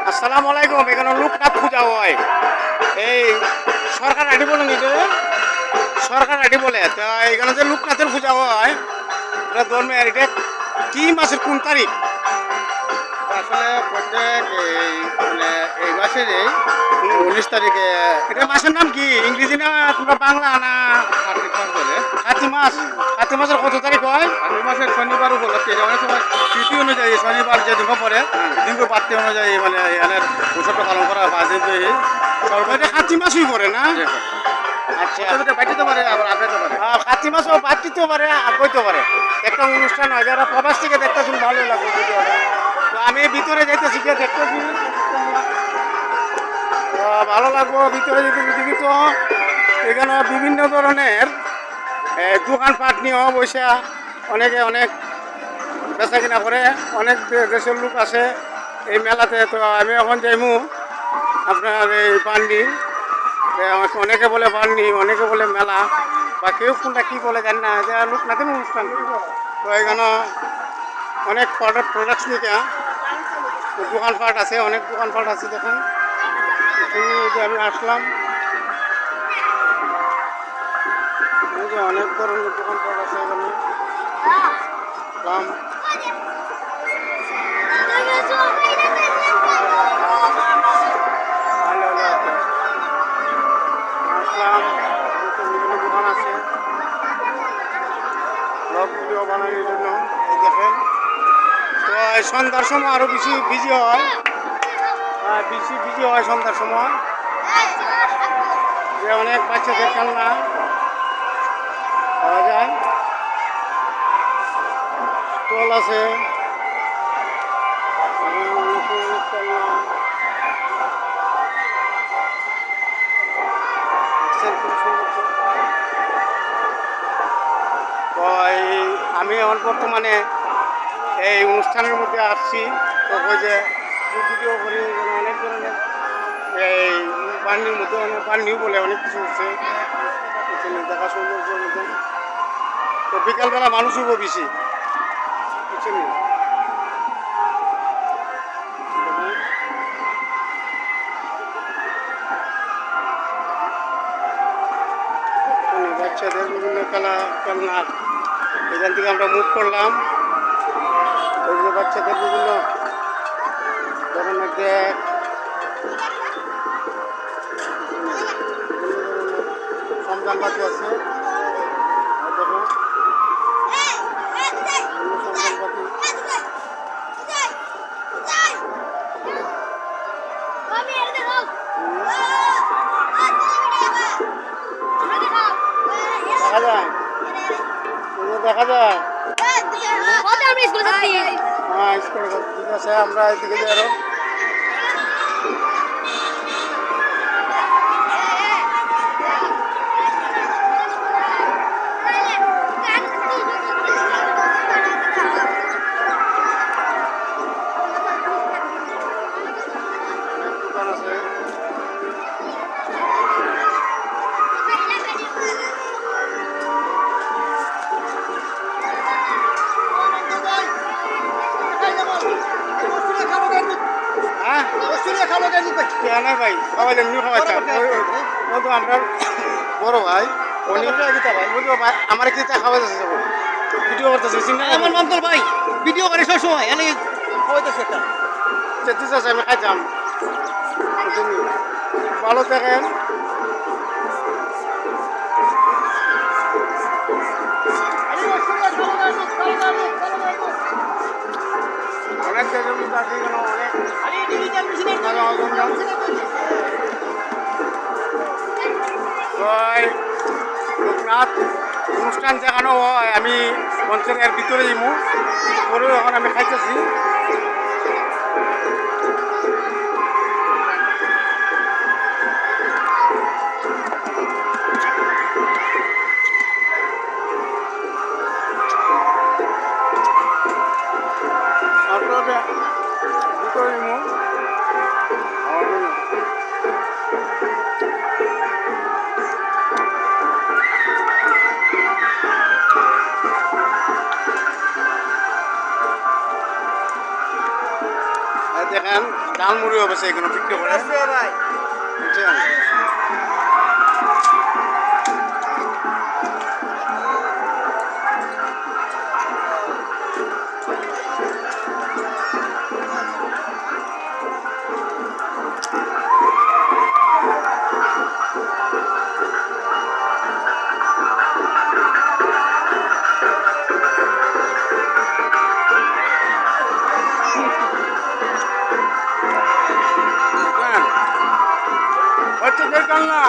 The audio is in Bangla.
আসসালামু আলাইকুম। এখানে লোকনাথ পূজা হয়, এই সরকার আটি বলে নিজে সরকার আটি বলে। তো এখানে যে লোকনাথের পূজা হয় এটা ধর্মের, এটা কি মাসের কোন তারিখ? আসলে প্রত্যেক এই মাসের 19 তারিখে এটা মাসের নাম কি, ইংরেজি না তোমরা বাংলা না? কার্তিক মাস বলে। কাতি মাস। কাতি মাসের কত তারিখ হয়? কার্তিক মাসের শনিবার উপলক্ষে এটা অনেক সময় তিথি অনুযায়ী শনিবার যে দিন পরে দিনকে পাত্তি অনুযায়ী মানে এখানে উৎসবটা পালন করা হয় 5 দিন ধরে। এটা কাতি মাসই পড়ে না? আচ্ছা, বাড়িতে পারে আবার আগাইতে পারে। কাতি মাসও বাদ দিতেও পারে, আগইতেও পারে। একটা অনুষ্ঠান হয় যারা প্রবাস থেকে দেখতেছেন, ভালো লাগবে ভিডিওটা। তো আমি ভিতরে যাইতেছি, গিয়ে দেখতেছি, ভালো লাগবো ভিতরে যেতে দেখি। তো এখানে বিভিন্ন ধরনের দোকানপাট নিয়েও বসে অনেকে অনেক বেচা কিনা করে, অনেক দেশের লোক আসে এই মেলাতে। তো আমি এখন যাইমু আপনার এই পান্ডি, আমাকে অনেকে বলে পান্ডি, অনেকে বলে মেলা, বা কেউ কোনটা কী বলে জানি না, যে লোকনাথের অনুষ্ঠান। তো এখানে অনেক প্রোডাক্টস নিয়ে দোকানপাট আছে, অনেক দোকানপাট আছে। দেখেন যে আমি আসলাম, এই যে অনেক ধরনের দোকানপাট আছে এখানে। আসলাম, বিভিন্ন দোকান আছে ব্লগ ভিডিও বানানোর জন্য। এই দেখেন, তো সন্ধ্যার সময় আরও বেশি বিজি হয়, বিজি হয় সন্ধ্যার সময়, যে অনেক বাচ্চাদের খেলনা পাওয়া যায়, স্টল আছে, অনেক খেলনা। খুব সুন্দর। তো আমি এখন বর্তমানে এই অনুষ্ঠানের মধ্যে আসছি। তো ওই যে ভিডিও করি, অনেক ধরনের এই বান্ডির মধ্যে অনেক বান্ডিও বলে অনেক কিছু হচ্ছে দেখা সৌন্দর্যের মধ্যে। তো বিকালবেলা মানুষ হবো বেশি, বুঝছেন? বাচ্চাদের বিভিন্ন খেলনা। এখান থেকে আমরা মুভ করলাম, ওই যে বাচ্চাদের বিভিন্ন ধরনের ব্যাগ, সরঞ্জামপাতি আছে। দেখো সরঞ্জামপাতি, দেখা যায়, দেখা যায়। হ্যাঁ, স্কুলে ঠিক আছে, আমরা এদিকে যাই আরো। দোকান আছে, হ্যাঁ ভাই, সবাই এমনি খাওয়াইতাম। ওই তো আমরা বড় ভাই, ভাই আমার কি খাওয়াই যাচ্ছে, ভিডিও করতেছে, আমার মামতল ভাই ভিডিও করে সব সময় এনে খাওয়াইতেছে একটা। ঠিক আছে, আমি খাইতাম। ভালো থাকেন। অনেক দেশের লোক আছে এখানে, অনেক লোকনাথ অনুষ্ঠান দেখানো হয়। আমি মঞ্চের এর ভিতরে যাবো, পরে এখন আমি খাইতেছি। ভিতরে যাবো। ঝালমুড়িও বেশি এখানে বিক্রি করে বুঝছেন? বুঝছেন? হচ্ছে যে কান্না